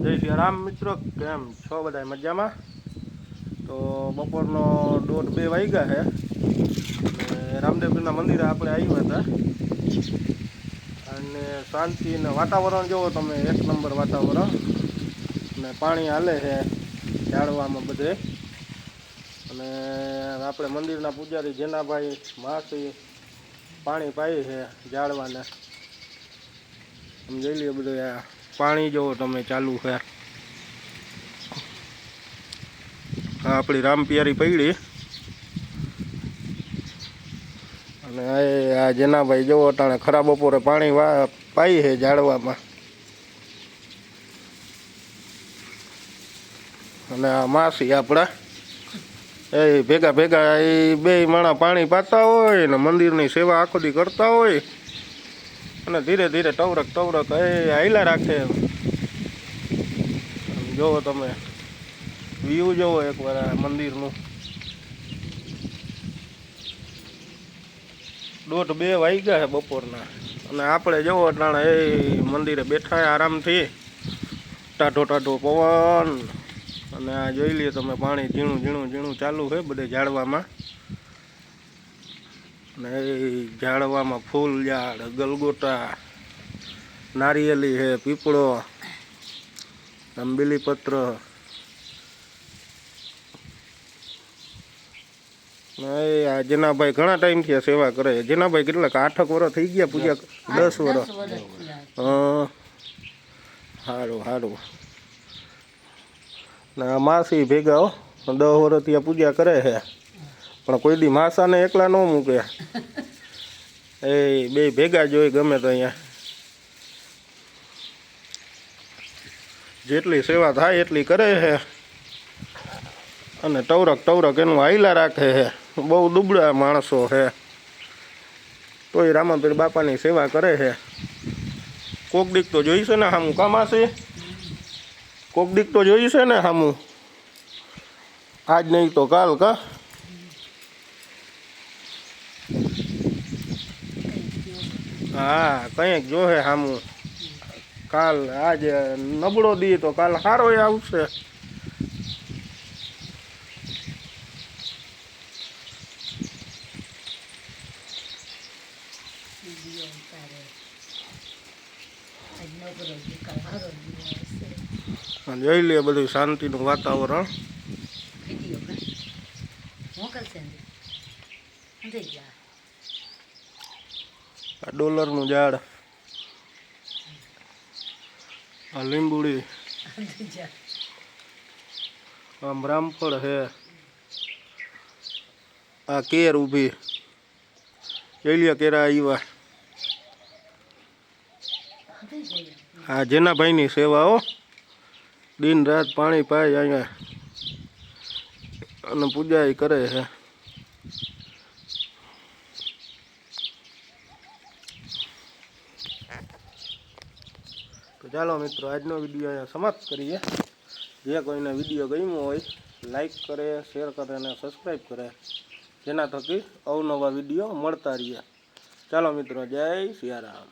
જય શ્રી રામ મિત્રો, કેમ છો બધા મજામાં? તો બપોરનો 1:30-2 વાગ્યા છે અને રામદેવપીરના મંદિરે આપણે આવ્યા હતા અને શાંતિ અને વાતાવરણ જોવો તમે, એક નંબર વાતાવરણ. અને પાણી હાલે છે ઝાડવામાં બધે. અને આપણે મંદિરના પૂજારી જેનાભાઈ માસી પાણી પાય છે ઝાડવાને. જોઈ લઈએ બધું, પાણી જોવો તમે ચાલુ છે. આપણી રામપિયારી પડી અને આ જેનાભાઈ જોવો અટાણે ખરા બપોરે પાણી પાઈ છે ઝાડવામાં. અને આ માસી આપણા એ ભેગા ભેગા એ બે માણા પાણી પાતા હોય ને મંદિરની સેવા આખો દી કરતા હોય અને ધીરે ધીરે ટવરક ટવરક હાઈલા રાખે. જોવો તમે વ્યૂ જોવો એકવાર આ મંદિરનું. 1:30-2 વાગ્યા છે બપોરના અને આપણે જોવો અટાણે એ મંદિરે બેઠા આરામથી, ટાઢો ટાઢો પવન. અને આ જોઈ લઈએ તમે પાણી ઝીણું ઝીણું ઝીણું ચાલુ છે બધે ઝાડવામાં. અને એ ઝાડવામાં ફૂલ ઝાડ, ગલગોટા, નારિયેલી છે, પીપળો, બીલીપત્ર. આ જેનાભાઈ ઘણા ટાઈમથી આ સેવા કરે. જેનાભાઈ કેટલાક 8 વર્ષ થઈ ગયા પૂજા? 10 વર્ષ. સારું સારું. ના માસી ભેગા 10 વર્ષથી આ પૂજા કરે છે, પણ કોઈ દી માસાને એકલા ન મૂકે. એ બે ભેગા જ હોય ગમે તો. અહીંયા જેટલી સેવા થાય એટલી કરે છે અને ટવરક ટવરક એનું હાઈલા રાખે છે. બહુ દુબળા માણસો છે તોય રામાપીર બાપાની સેવા કરે છે. કોક દીક તો જોઈશે ને સામું, કામાશે કોક દીક તો જોઈશે ને સામું. આજ નહીં તો કાલ. કા હા, કંઈક જોહે સામું. કાલ આજે નબળો દી તો કાલ સારો આવશે. જોઈ લે બધું શાંતિનું વાતાવરણ. આ ડોલરનું ઝાડ, આ લીંબુડી, આમ રામફળ છે, આ કેર ઊભી. જોઈ લે કેરા આવ્યા. આ જેનાભાઈની સેવા હો, દિન રાત પાણી પાય અહીંયા અને પૂજા કરે છે. તો ચાલો મિત્રો, આજનો વિડીયો અહીંયા સમાપ્ત કરીએ. જે કોઈને વિડીયો ગમ્યો હોય લાઈક કરે, શેર કરે અને સબસ્ક્રાઈબ કરે, જેના થકી અવનવા વિડીયો મળતા રહીએ. ચાલો મિત્રો, જય સિયારામ.